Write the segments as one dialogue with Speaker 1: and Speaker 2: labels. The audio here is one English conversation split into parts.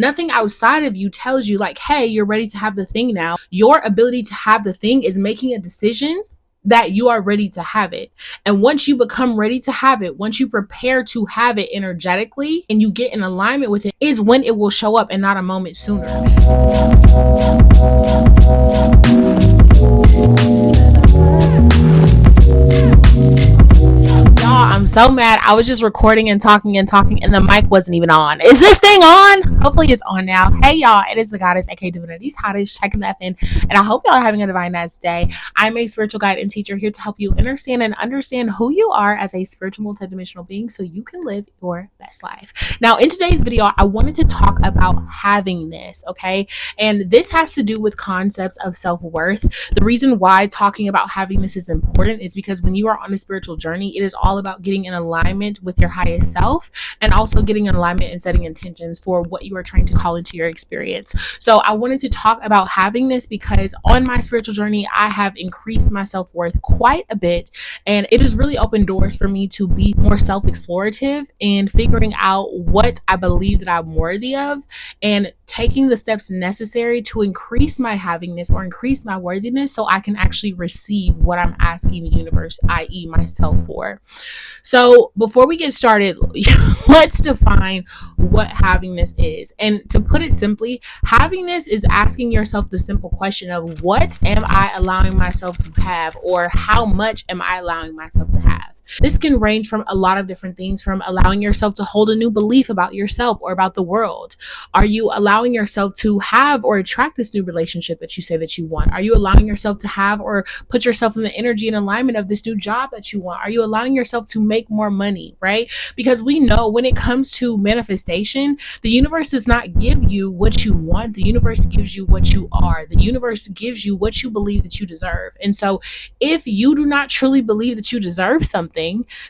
Speaker 1: Nothing outside of you tells you like, hey, you're ready to have the thing now. Your ability to have the thing is making a decision that you are ready to have it. And once you become ready to have it, once you prepare to have it energetically and you get in alignment with it, is when it will show up and not a moment sooner. I'm so mad. I was just recording and talking and the mic wasn't even on. Is this thing on? Hopefully it's on now. Hey y'all, it is the goddess aka divinity goddess checking that in, and I hope y'all are having a divine ass day. I'm a spiritual guide and teacher here to help you understand who you are as a spiritual multidimensional being so you can live your best life. Now in today's video, I wanted to talk about havingness, okay? And this has to do with concepts of self-worth. The reason why talking about havingness is important is because when you are on a spiritual journey, it is all about getting in alignment with your highest self and also getting in alignment and setting intentions for what you are trying to call into your experience. So I wanted to talk about havingness because on my spiritual journey, I have increased my self-worth quite a bit, and it has really opened doors for me to be more self-explorative and figuring out what I believe that I'm worthy of and taking the steps necessary to increase my havingness or increase my worthiness so I can actually receive what I'm asking the universe, i.e. myself, for. So before we get started, let's define what havingness is. And to put it simply, havingness is asking yourself the simple question of what am I allowing myself to have, or how much am I allowing myself to have? This can range from a lot of different things, from allowing yourself to hold a new belief about yourself or about the world. Are you allowing yourself to have or attract this new relationship that you say that you want? Are you allowing yourself to have or put yourself in the energy and alignment of this new job that you want? Are you allowing yourself to make more money, right? Because we know when it comes to manifestation, the universe does not give you what you want. The universe gives you what you are. The universe gives you what you believe that you deserve. And so if you do not truly believe that you deserve something,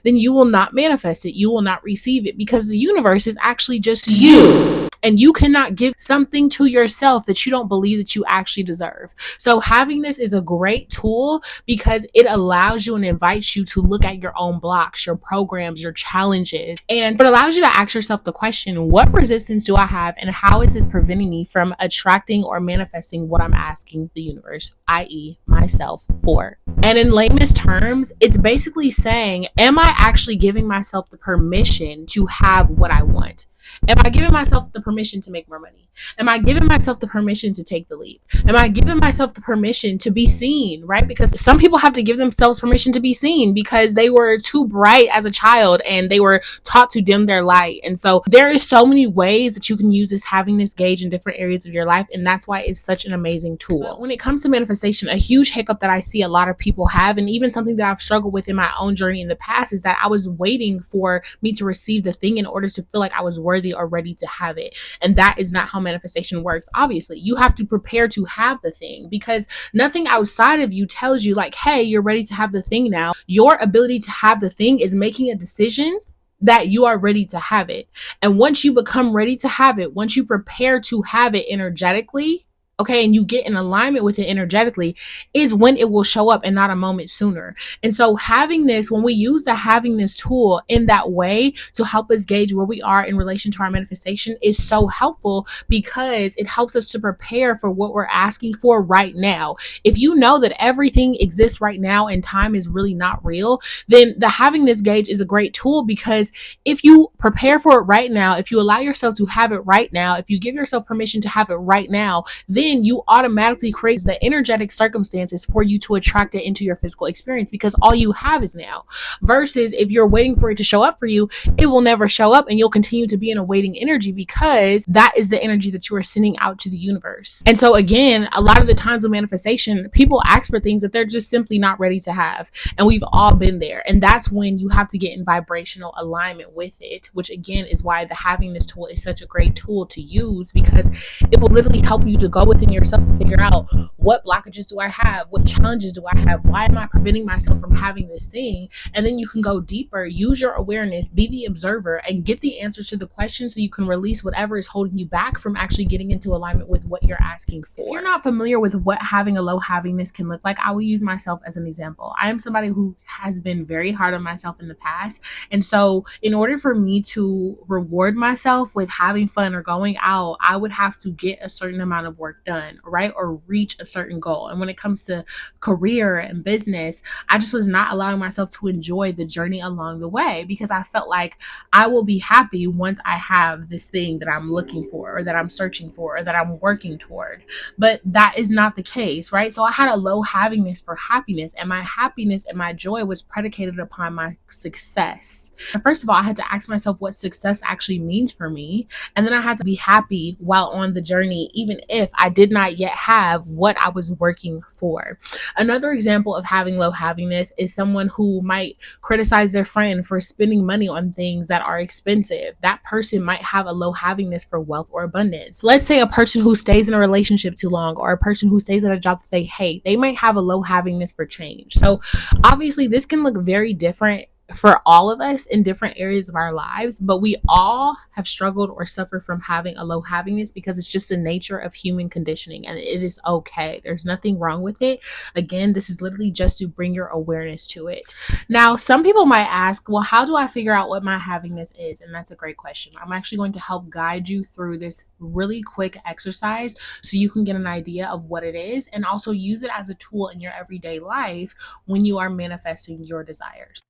Speaker 1: then you will not manifest it. You will not receive it, because the universe is actually just you. And you cannot give something to yourself that you don't believe that you actually deserve. So havingness is a great tool because it allows you and invites you to look at your own blocks, your programs, your challenges. And it allows you to ask yourself the question, what resistance do I have and how is this preventing me from attracting or manifesting what I'm asking the universe, i.e. myself, for? And in layman's terms, it's basically saying, am I actually giving myself the permission to have what I want? Am I giving myself the permission to make more money? Am I giving myself the permission to take the leap? Am I giving myself the permission to be seen, right? Because some people have to give themselves permission to be seen because they were too bright as a child and they were taught to dim their light. And so there is so many ways that you can use this havingness gauge in different areas of your life. And that's why it's such an amazing tool. But when it comes to manifestation, a huge hiccup that I see a lot of people have, and even something that I've struggled with in my own journey in the past, is that I was waiting for me to receive the thing in order to feel like I was worthy or ready to have it. And that is not how manifestation works. Obviously, you have to prepare to have the thing, because nothing outside of you tells you like, hey, you're ready to have the thing now. Your ability to have the thing is making a decision that you are ready to have it. And once you become ready to have it, once you prepare to have it energetically, okay, and you get in alignment with it energetically, is when it will show up and not a moment sooner. And so havingness, when we use the havingness tool in that way to help us gauge where we are in relation to our manifestation, is so helpful because it helps us to prepare for what we're asking for right now. If you know that everything exists right now and time is really not real, then the havingness gauge is a great tool, because if you prepare for it right now, if you allow yourself to have it right now, if you give yourself permission to have it right now, then you automatically create the energetic circumstances for you to attract it into your physical experience, because all you have is now. Versus if you're waiting for it to show up for you, it will never show up and you'll continue to be in a waiting energy, because that is the energy that you are sending out to the universe. And so again, a lot of the times with manifestation, people ask for things that they're just simply not ready to have. And we've all been there. And that's when you have to get in vibrational alignment with it, which again is why the havingness tool is such a great tool to use, because it will literally help you to go within yourself to figure out what blockages do I have? What challenges do I have? Why am I preventing myself from having this thing? And then you can go deeper, use your awareness, be the observer, and get the answers to the questions so you can release whatever is holding you back from actually getting into alignment with what you're asking for. If you're not familiar with what having a low havingness can look like, I will use myself as an example. I am somebody who has been very hard on myself in the past. And so in order for me to reward myself with having fun or going out, I would have to get a certain amount of work done, right? Or reach a certain goal. And when it comes to career and business, I just was not allowing myself to enjoy the journey along the way because I felt like I will be happy once I have this thing that I'm looking for or that I'm searching for or that I'm working toward. But that is not the case, right? So I had a low havingness for happiness, and my happiness and my joy was predicated upon my success. First of all, I had to ask myself what success actually means for me. And then I had to be happy while on the journey, even if I did not yet have what I was working for. Another example of having low havingness is someone who might criticize their friend for spending money on things that are expensive. That person might have a low havingness for wealth or abundance. Let's say a person who stays in a relationship too long, or a person who stays at a job that they hate, they might have a low havingness for change. So obviously this can look very different for all of us in different areas of our lives, but we all have struggled or suffer from having a low havingness because it's just the nature of human conditioning, and it is okay. There's nothing wrong with it. Again, this is literally just to bring your awareness to it. Now, some people might ask, well, how do I figure out what my havingness is? And that's a great question. I'm actually going to help guide you through this really quick exercise so you can get an idea of what it is and also use it as a tool in your everyday life when you are manifesting your desires.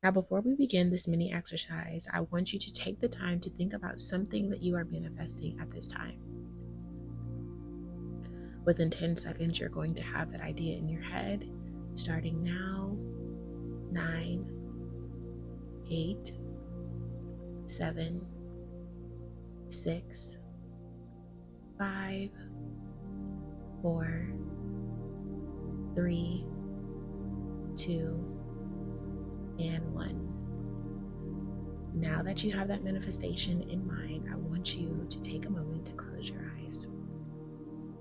Speaker 1: Now, before we begin this mini exercise, I want you to take the time to think about something that you are manifesting at this time. Within 10 seconds, you're going to have that idea in your head, starting now. 9, 8, 7, 6, 5, 4, 3, 2, and 1. Now that you have that manifestation in mind, I want you to take a moment to close your eyes.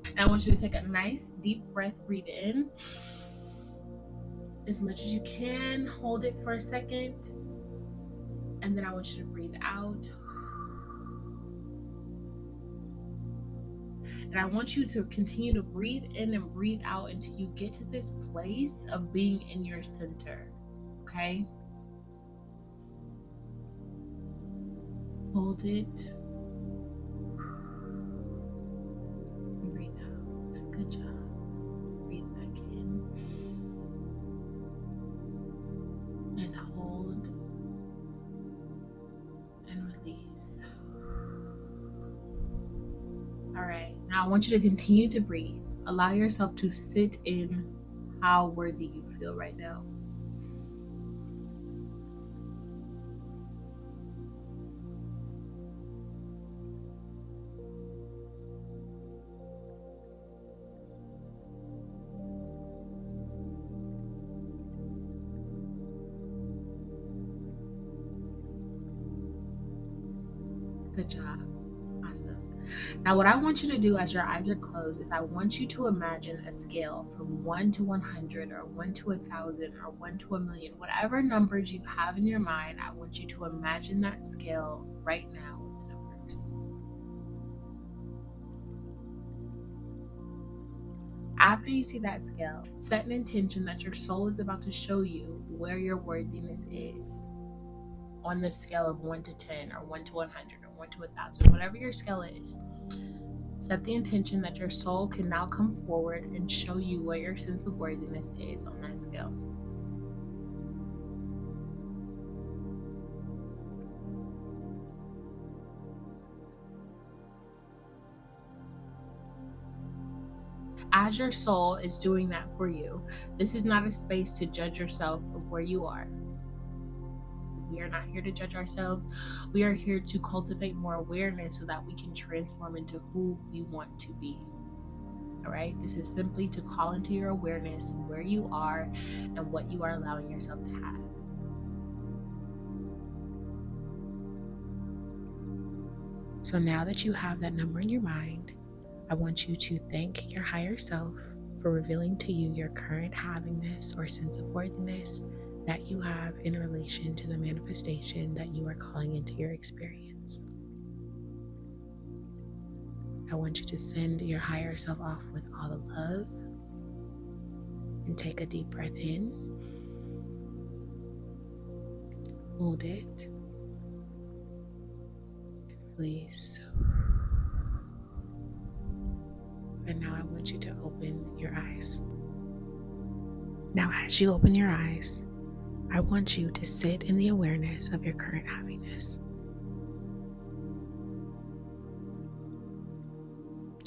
Speaker 1: And I want you to take a nice deep breath, breathe in as much as you can, hold it for a second, and then I want you to breathe out. And I want you to continue to breathe in and breathe out until you get to this place of being in your center. Okay? Hold it. Breathe out. Good job. Breathe back in. And hold. And release. All right. Now I want you to continue to breathe. Allow yourself to sit in how worthy you feel right now. Good job. Awesome. Now, what I want you to do as your eyes are closed is I want you to imagine a scale from 1 to 100 or 1 to 1,000 or 1 to 1,000,000. Whatever numbers you have in your mind, I want you to imagine that scale right now with the numbers. After you see that scale, set an intention that your soul is about to show you where your worthiness is on the scale of 1 to 10 or 1 to 100 or 1 to 1,000, whatever your scale is. Set the intention that your soul can now come forward and show you where your sense of worthiness is on that scale. As your soul is doing that for you, this is not a space to judge yourself of where you are. We are not here to judge ourselves. We are here to cultivate more awareness so that we can transform into who we want to be. All right? This is simply to call into your awareness where you are and what you are allowing yourself to have. So now that you have that number in your mind, I want you to thank your higher self for revealing to you your current havingness or sense of worthiness that you have in relation to the manifestation that you are calling into your experience. I want you to send your higher self off with all the love and take a deep breath in. Hold it and release. And now I want you to open your eyes. Now, as you open your eyes, I want you to sit in the awareness of your current havingness.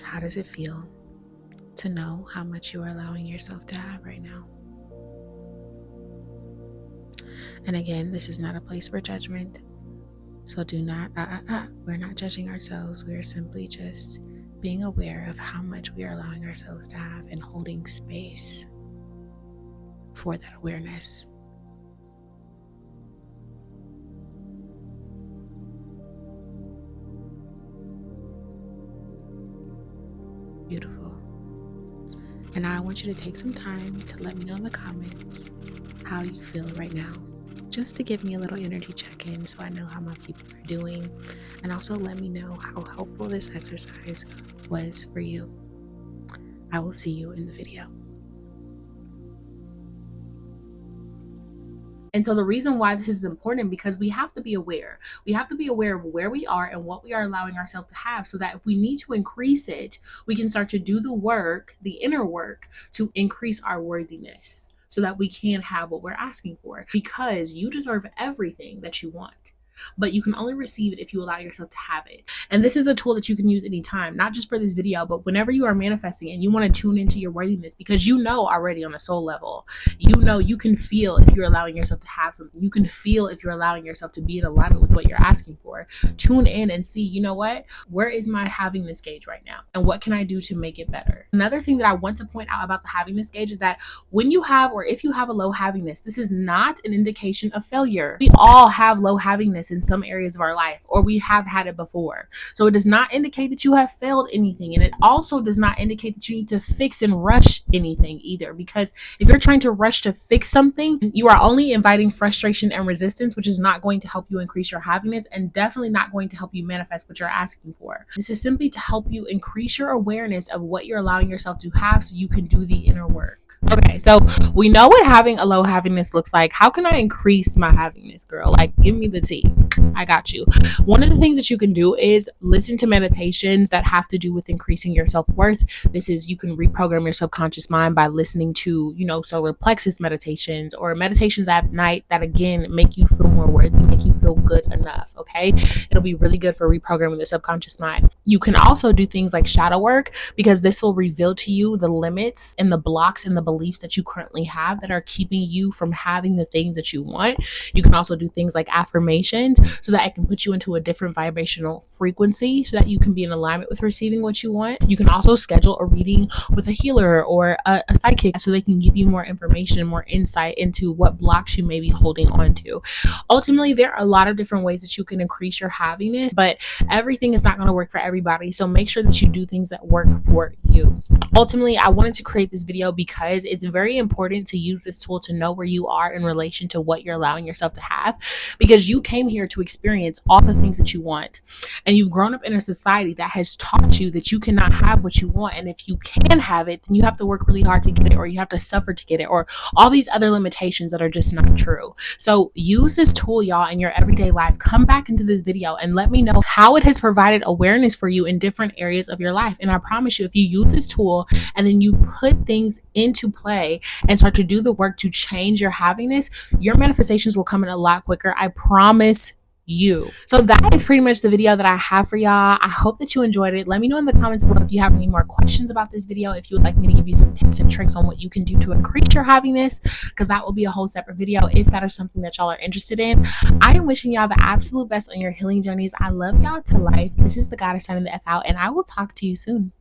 Speaker 1: How does it feel to know how much you are allowing yourself to have right now? And again, this is not a place for judgment. So do not, we're not judging ourselves. We are simply just being aware of how much we are allowing ourselves to have and holding space for that awareness. Beautiful. And now I want you to take some time to let me know in the comments how you feel right now, just to give me a little energy check-in so I know how my people are doing, and also let me know how helpful this exercise was for you. I will see you in the video. And so the reason why this is important, because we have to be aware. We have to be aware of where we are and what we are allowing ourselves to have, so that if we need to increase it, we can start to do the work, the inner work, to increase our worthiness, so that we can have what we're asking for. Because you deserve everything that you want, but you can only receive it if you allow yourself to have it. And this is a tool that you can use anytime, not just for this video, but whenever you are manifesting and you want to tune into your worthiness, because you know already on a soul level, you know you can feel if you're allowing yourself to have something. You can feel if you're allowing yourself to be in alignment with what you're asking for. Tune in and see, you know what? Where is my havingness gauge right now? And what can I do to make it better? Another thing that I want to point out about the havingness gauge is that when you have, or if you have a low havingness, this is not an indication of failure. We all have low havingness in some areas of our life, or we have had it before. So it does not indicate that you have failed anything, and it also does not indicate that you need to fix and rush anything either, because if you're trying to rush to fix something, you are only inviting frustration and resistance, which is not going to help you increase your happiness, and definitely not going to help you manifest what you're asking for. This is simply to help you increase your awareness of what you're allowing yourself to have, so you can do the inner work. Okay, so we know what having a low havingness looks like. How can I increase my havingness, girl? Like, give me the tea. I got you. One of the things that you can do is listen to meditations that have to do with increasing your self-worth. This is, you can reprogram your subconscious mind by listening to, solar plexus meditations, or meditations at night that, again, make you feel more worthy, make you feel good enough. Okay, it'll be really good for reprogramming the subconscious mind. You can also do things like shadow work, because this will reveal to you the limits and the blocks and the beliefs that you currently have that are keeping you from having the things that you want. You can also do things like affirmations, so that it can put you into a different vibrational frequency, so that you can be in alignment with receiving what you want. You can also schedule a reading with a healer or a psychic, so they can give you more information, more insight into what blocks you may be holding on to. Ultimately, there are a lot of different ways that you can increase your havingness, but everything is not going to work for everybody. So make sure that you do things that work for you. Ultimately, I wanted to create this video because it's very important to use this tool to know where you are in relation to what you're allowing yourself to have, because you came here to experience all the things that you want, and you've grown up in a society that has taught you that you cannot have what you want, and if you can have it, then you have to work really hard to get it, or you have to suffer to get it, or all these other limitations that are just not true. So use this tool, y'all, in your everyday life. Come back into this video and let me know how it has provided awareness for you in different areas of your life. And I promise you, if you use this tool and then you put things into play and start to do the work to change your havingness, your manifestations will come in a lot quicker. I promise you. So that is pretty much the video that I have for y'all. I hope that you enjoyed it. Let me know in the comments below if you have any more questions about this video, if you would like me to give you some tips and tricks on what you can do to increase your havingness, because that will be a whole separate video if that is something that y'all are interested in. I am wishing y'all the absolute best on your healing journeys. I love y'all to life. This is the goddess signing the F out, and I will talk to you soon.